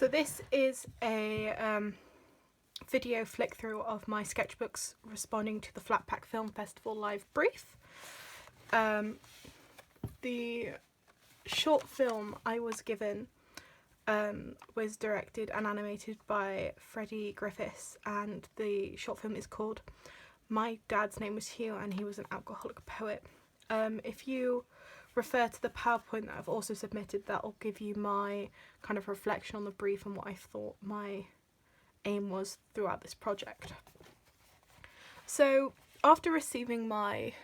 So this is a video flick through of my sketchbooks responding to the Flatpack Film Festival live brief. The short film I was given was directed and animated by Freddie Griffiths, and the short film is called My Dad's Name Was Hugh and He Was an Alcoholic Poet. If you refer to the PowerPoint that I've also submitted, that'll give you my kind of reflection on the brief and what I thought my aim was throughout this project. So after receiving my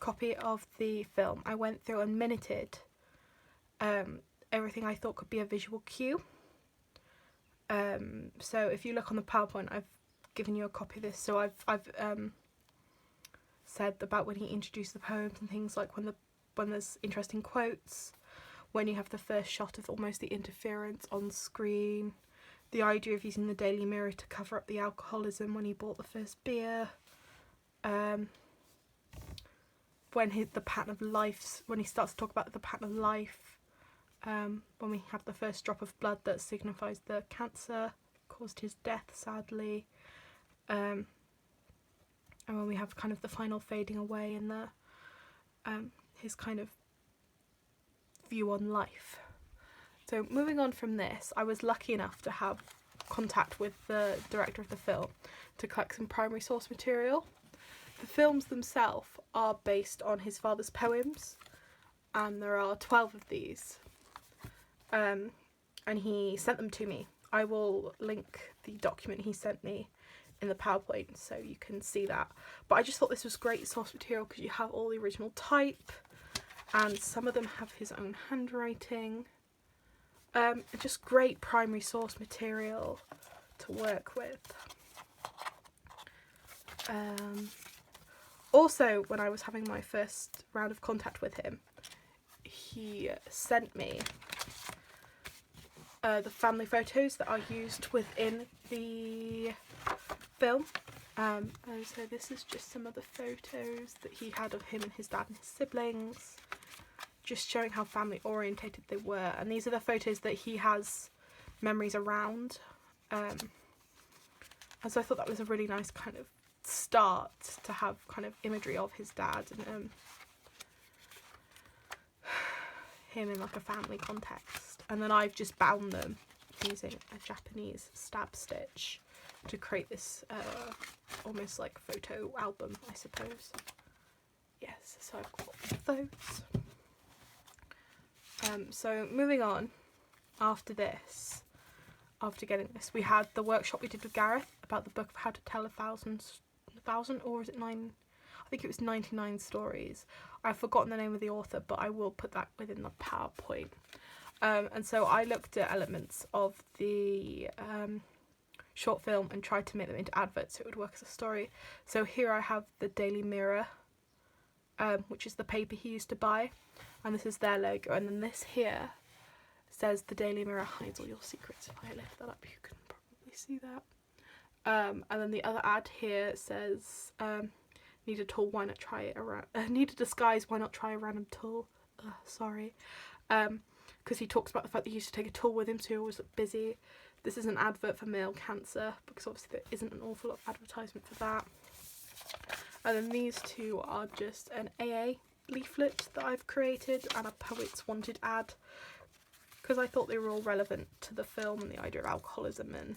copy of the film, I went through and minuted everything I thought could be a visual cue. So if you look on the PowerPoint, I've given you a copy of this. So I've said about when he introduced the poems and things like when there's interesting quotes, when you have the first shot of almost the interference on screen, the idea of using the Daily Mirror to cover up the alcoholism when he bought the first beer, when he starts to talk about the pattern of life, when we have the first drop of blood that signifies the cancer caused his death, sadly, and when we have kind of the final fading away and the his kind of view on life. So moving on from this, I was lucky enough to have contact with the director of the film to collect some primary source material. The films themselves are based on his father's poems, and there are 12 of these, and he sent them to me. I will link the document he sent me in the PowerPoint so you can see that, but I just thought this was great source material because you have all the original type and some of them have his own handwriting. Just great primary source material to work with. Also, when I was having my first round of contact with him, he sent me the family photos that are used within the film. And so this is just some of the photos that he had of him and his dad and his siblings, just showing how family orientated they were. And these are the photos that he has memories around. And so I thought that was a really nice kind of start to have kind of imagery of his dad and him in like a family context. And then I've just bound them using a Japanese stab stitch to create this almost like photo album, I suppose. Yes, so I've got those. So moving on, after getting this, we had the workshop we did with Gareth about the book of how to tell a thousand, or is it 9? I think it was 99 stories. I've forgotten the name of the author, but I will put that within the PowerPoint. And so I looked at elements of the short film and tried to make them into adverts so it would work as a story. So here I have the Daily Mirror, which is the paper he used to buy, and this is their logo, and then this here says the Daily Mirror hides all your secrets. If I lift that up you can probably see that. And then the other ad here says need a tool, why not try it around, need a disguise, why not try a random tool. Because he talks about the fact that he used to take a tool with him so he always looked busy. This is an advert for male cancer, because obviously there isn't an awful lot of advertisement for that. And then these two are just an AA leaflet that I've created and a Poets Wanted ad, because I thought they were all relevant to the film and the idea of alcoholism and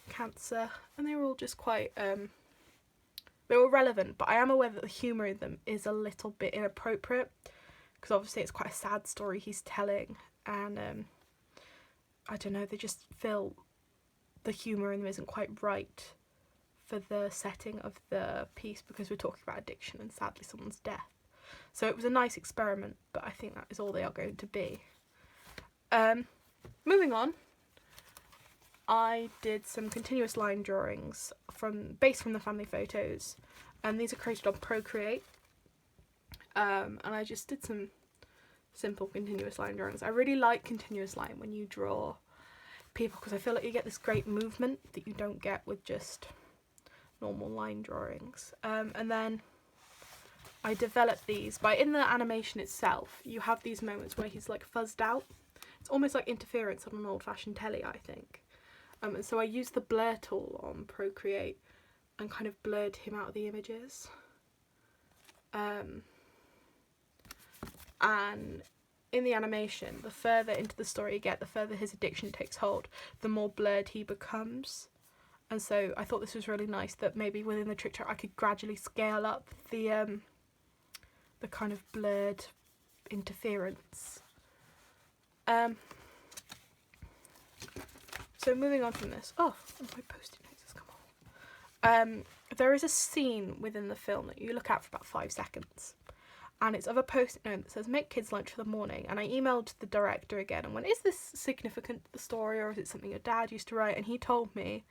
cancer, and they were all just quite they were relevant, but I am aware that the humour in them is a little bit inappropriate, because obviously it's quite a sad story he's telling, and I don't know, they just feel the humour in them isn't quite right for the setting of the piece, because we're talking about addiction and sadly someone's death. So it was a nice experiment, but I think that is all they are going to be. Moving on, I did some continuous line drawings based from the family photos, and these are created on Procreate. And I just did some simple continuous line drawings. I really like continuous line when you draw people, because I feel like you get this great movement that you don't get with just normal line drawings. And then I developed these in the animation itself. You have these moments where he's like fuzzed out It's almost like interference on an old-fashioned telly, I think. And so I used the blur tool on Procreate and kind of blurred him out of the images. And in the animation, the further into the story you get, the further his addiction takes hold, the more blurred he becomes. And so I thought this was really nice that maybe within the trick track I could gradually scale up the kind of blurred interference. So moving on from this, my post-it notes has come off. There is a scene within the film that you look at for about 5 seconds, and it's of a post-it note that says "Make kids lunch for the morning." And I emailed the director again and went, "Is this significant to the story, or is it something your dad used to write?" And he told me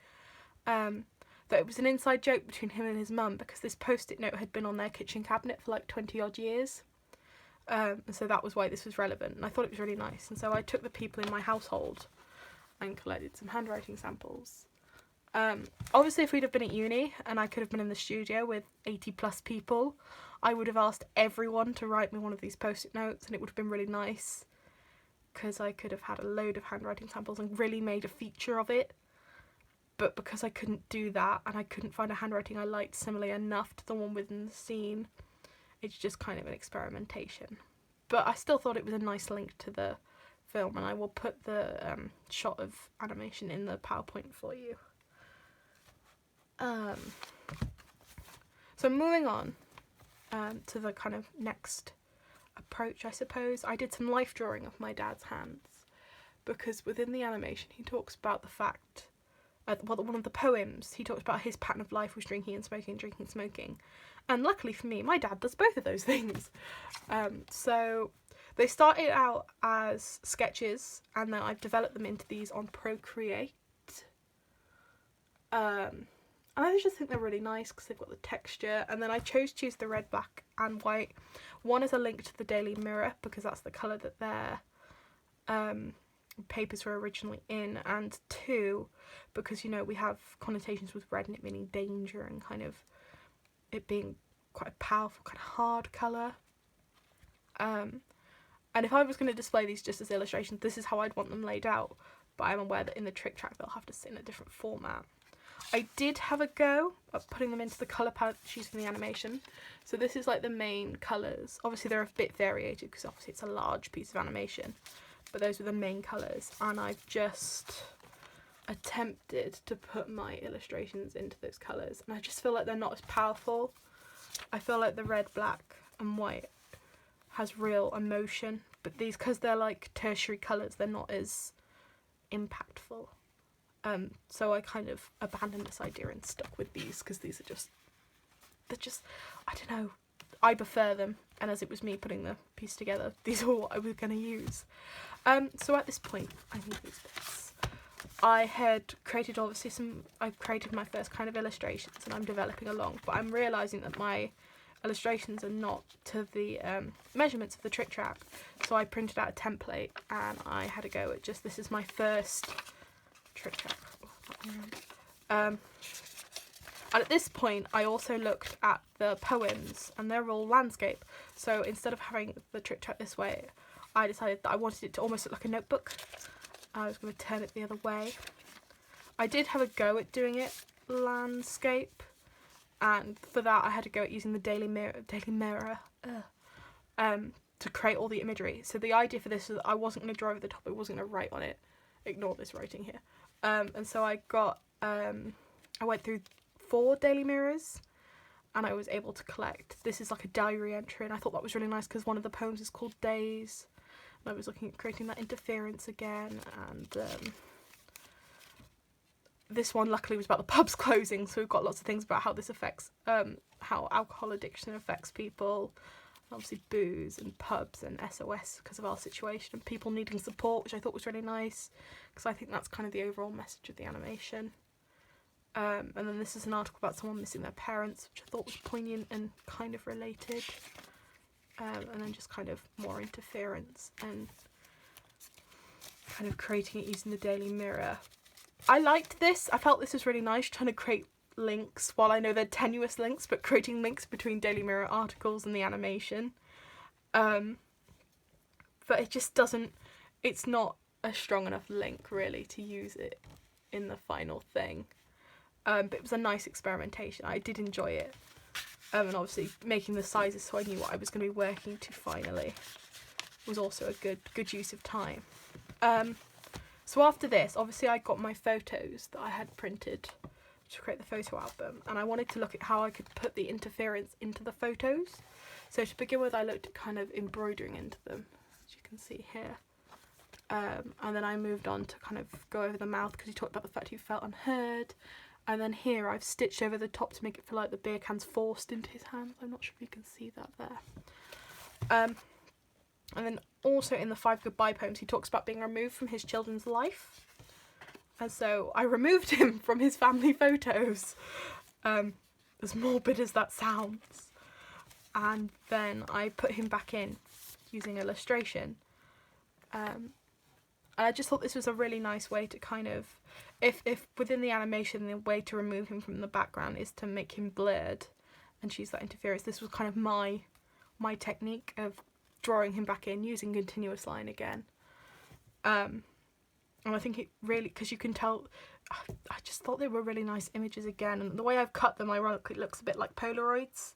that it was an inside joke between him and his mum, because this post-it note had been on their kitchen cabinet for like 20 odd years. And so that was why this was relevant, and I thought it was really nice. And so I took the people in my household and collected some handwriting samples. Obviously, if we'd have been at uni and I could have been in the studio with 80 plus people, I would have asked everyone to write me one of these post-it notes, and it would have been really nice, because I could have had a load of handwriting samples and really made a feature of it. But because I couldn't do that, and I couldn't find a handwriting I liked similarly enough to the one within the scene, it's just kind of an experimentation. But I still thought it was a nice link to the film, and I will put the shot of animation in the PowerPoint for you. So moving on to the kind of next approach, I suppose. I did some life drawing of my dad's hands, because within the animation he talks about the fact, one of the poems, he talks about his pattern of life was drinking and smoking. And luckily for me, my dad does both of those things. So they started out as sketches, and then I've developed them into these on Procreate. And I just think they're really nice because they've got the texture. And then I chose to use the red, black and white. One is a link to the Daily Mirror, because that's the colour that their papers were originally in. And 2, because, you know, we have connotations with red and it meaning danger and kind of it being quite a powerful, kind of hard colour. And if I was going to display these just as illustrations, this is how I'd want them laid out. But I'm aware that in the trick track they'll have to sit in a different format. I did have a go at putting them into the colour palette using the animation. So this is like the main colours. Obviously they're a bit variated because obviously it's a large piece of animation. But those were the main colours. And I've just attempted to put my illustrations into those colours. And I just feel like they're not as powerful. I feel like the red, black and white has real emotion. But these, because they're like tertiary colours, they're not as impactful. So I kind of abandoned this idea and stuck with these, because these are they're just, I don't know, I prefer them, and as it was me putting the piece together, these are what I was going to use. So at this point, I need these bits. I had created I've created my first kind of illustrations, and I'm developing along, but I'm realising that my illustrations are not to the measurements of the trick track, so I printed out a template, and I had a go at this is my first trick track. And at this point I also looked at the poems, and they're all landscape, so instead of having the trick track this way, I decided that I wanted it to almost look like a notebook. I was going to turn it the other way. I did have a go at doing it landscape, and for that I had to go at using the Daily Mirror to create all the imagery. So the idea for this is that I wasn't going to draw over the top, I wasn't going to write on it. Ignore this writing here. And so I got, I went through 4 Daily Mirrors, and I was able to collect, this is like a diary entry, and I thought that was really nice because one of the poems is called Days, and I was looking at creating that interference again, and this one luckily was about the pubs closing, so we've got lots of things about how this affects, how alcohol addiction affects people, obviously booze and pubs and SOS because of our situation, and people needing support, which I thought was really nice, because I think that's kind of the overall message of the animation. And then this is an article about someone missing their parents, which I thought was poignant and kind of related. And then just kind of more interference and kind of creating it using the Daily Mirror. I liked this. I felt this was really nice, trying to create links, while I know they're tenuous links, but creating links between Daily Mirror articles and the animation. But it just doesn't, it's not a strong enough link really to use it in the final thing. But it was a nice experimentation. I did enjoy it. And obviously making the sizes so I knew what I was going to be working to finally was also a good use of time. So after this, obviously I got my photos that I had printed to create the photo album, and I wanted to look at how I could put the interference into the photos. So to begin with, I looked at kind of embroidering into them, as you can see here. And then I moved on to kind of go over the mouth, because he talked about the fact he felt unheard. And then here I've stitched over the top to make it feel like the beer can's forced into his hands. I'm not sure if you can see that there. And then also in the 5 Goodbye poems, he talks about being removed from his children's life. And so I removed him from his family photos, as morbid as that sounds. And then I put him back in using illustration. And I just thought this was a really nice way to kind of, if within the animation the way to remove him from the background is to make him blurred and choose that interference, this was kind of my technique of drawing him back in using continuous line again. And I think it really, because you can tell, I just thought they were really nice images again, and the way I've cut them, ironically, it looks a bit like Polaroids,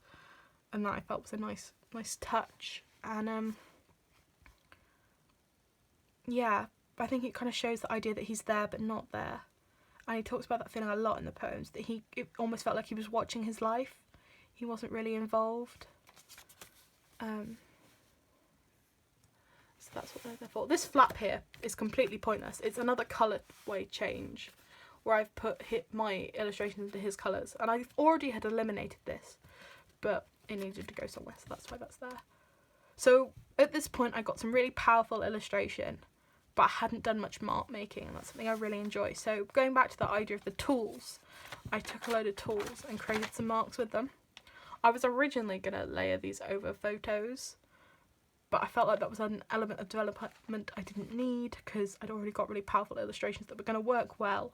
and that I felt was a nice touch. And yeah, I think it kind of shows the idea that he's there but not there. And he talks about that feeling a lot in the poems, that it almost felt like he was watching his life. He wasn't really involved. So that's what they're there for. This flap here is completely pointless. It's another colourway change where I've put my illustrations into his colours. And I've already had eliminated this, but it needed to go somewhere, so that's why that's there. So at this point I got some really powerful illustration, but I hadn't done much mark making, and that's something I really enjoy. So going back to the idea of the tools, I took a load of tools and created some marks with them. I was originally going to layer these over photos, but I felt like that was an element of development I didn't need, because I'd already got really powerful illustrations that were going to work well.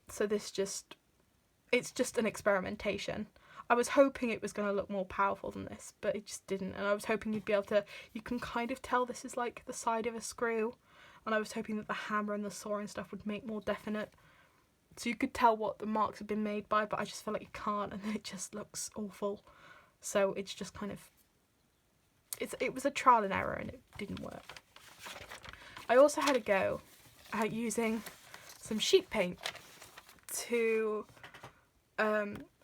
So it's just an experimentation. I was hoping it was going to look more powerful than this, but it just didn't. And I was hoping you'd be able to, you can kind of tell this is like the side of a screw. And I was hoping that the hammer and the saw and stuff would make more definite, so you could tell what the marks had been made by, but I just feel like you can't, and it just looks awful. So it's just kind of, it was a trial and error, and it didn't work. I also had a go at using some sheet paint to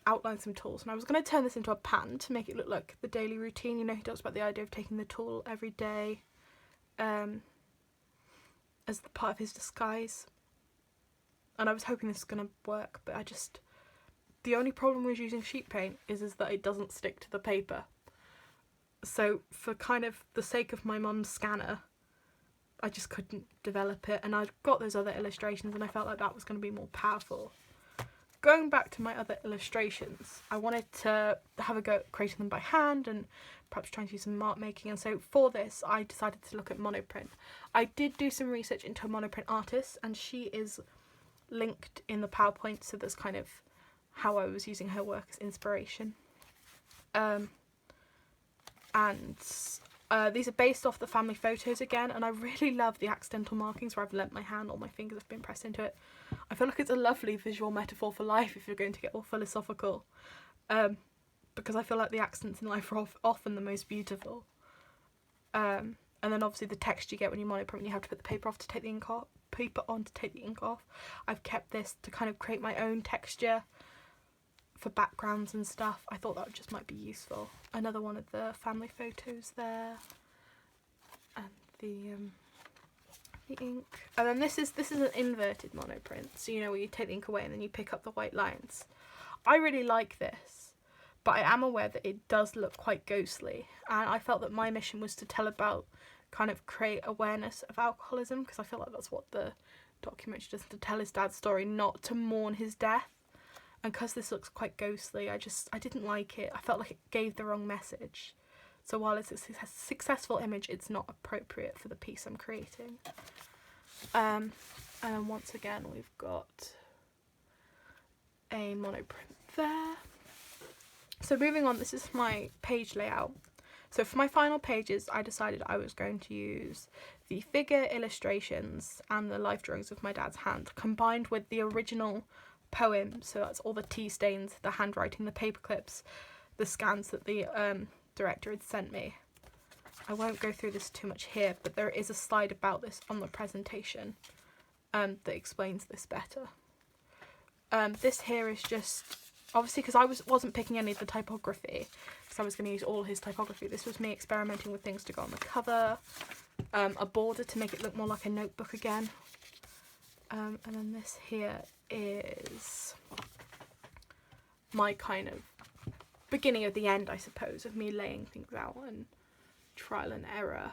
outline some tools, and I was going to turn this into a pattern to make it look like the daily routine. You know, he talks about the idea of taking the tool every day as the part of his disguise, and I was hoping this was going to work, but the only problem with using sheet paint is that it doesn't stick to the paper. So for kind of the sake of my mum's scanner, I just couldn't develop it, and I'd got those other illustrations and I felt like that was going to be more powerful. Going back to my other illustrations, I wanted to have a go at creating them by hand and perhaps trying to do some mark making, and so for this I decided to look at monoprint. I did do some research into a monoprint artist, and she is linked in the PowerPoint, so that's kind of how I was using her work as inspiration. These are based off the family photos again, and I really love the accidental markings where I've lent my hand or my fingers have been pressed into it. I feel like it's a lovely visual metaphor for life if you're going to get all philosophical, because I feel like the accidents in life are often the most beautiful. And then obviously the text you get when you monoprint, you have to put the paper on to take the ink off. I've kept this to kind of create my own texture for backgrounds and stuff. I thought that just might be useful. Another one of the family photos there, and the ink. And then this is an inverted monoprint, so you know, where you take the ink away and then you pick up the white lines. I really like this, but I am aware that it does look quite ghostly, and I felt that my mission was to kind of create awareness of alcoholism, because I feel like that's what the documentary does, to tell his dad's story, not to mourn his death. And because this looks quite ghostly, I didn't like it. I felt like it gave the wrong message. So while it's a successful image, it's not appropriate for the piece I'm creating. And then once again, we've got a monoprint there. So moving on, this is my page layout. So for my final pages, I decided I was going to use the figure illustrations and the life drawings of my dad's hand combined with the original poem. So that's all the tea stains, the handwriting, the paper clips, the scans that the director had sent me. I won't go through this too much here, but there is a slide about this on the presentation that explains this better. This here is just, obviously because I wasn't picking any of the typography, because I was going to use all his typography. This was me experimenting with things to go on the cover, a border to make it look more like a notebook again. And then this here is my kind of beginning of the end, I suppose, of me laying things out and trial and error.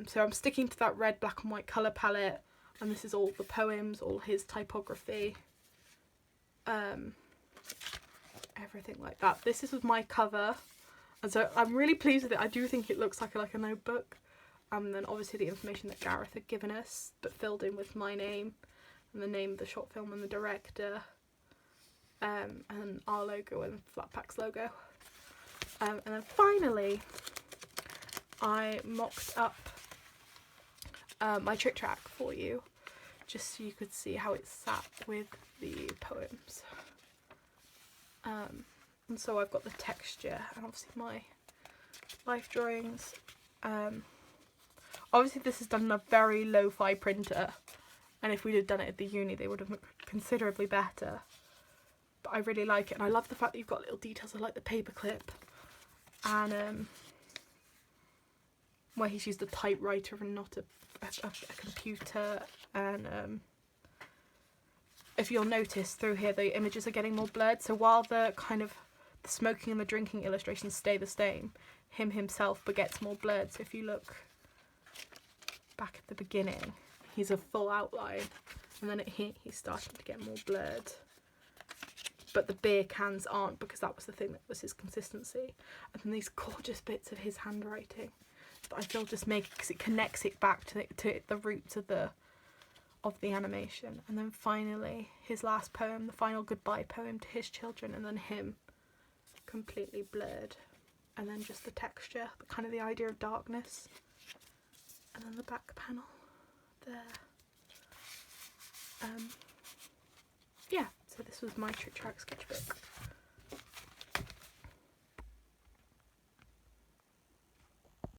So I'm sticking to that red, black and white colour palette, and this is all the poems, all his typography, everything like that. This is my cover, and so I'm really pleased with it. I do think it looks like a notebook. And then obviously the information that Gareth had given us, but filled in with my name and the name of the short film and the director, and our logo and Flatpack's logo. And then finally, I mocked up my trick track for you, just so you could see how it sat with the poems. And so I've got the texture and obviously my life drawings. Obviously this is done on a very lo-fi printer, and if we'd have done it at the uni they would have looked considerably better. But I really like it, and I love the fact that you've got little details. I like the paperclip, and where he's used a typewriter and not a computer. And if you'll notice through here, the images are getting more blurred. So while the kind of the smoking and the drinking illustrations stay the same, him himself gets more blurred. So if you look back at the beginning, he's a full outline, and then he's starting to get more blurred. But the beer cans aren't, because that was the thing that was his consistency. And then these gorgeous bits of his handwriting that I feel just make it, because it connects it back to the roots of the animation. And then finally his last poem, the final goodbye poem to his children, and then him completely blurred. And then just the texture, the kind of the idea of darkness. And then the back panel there. Yeah, so this was my trick track sketchbook.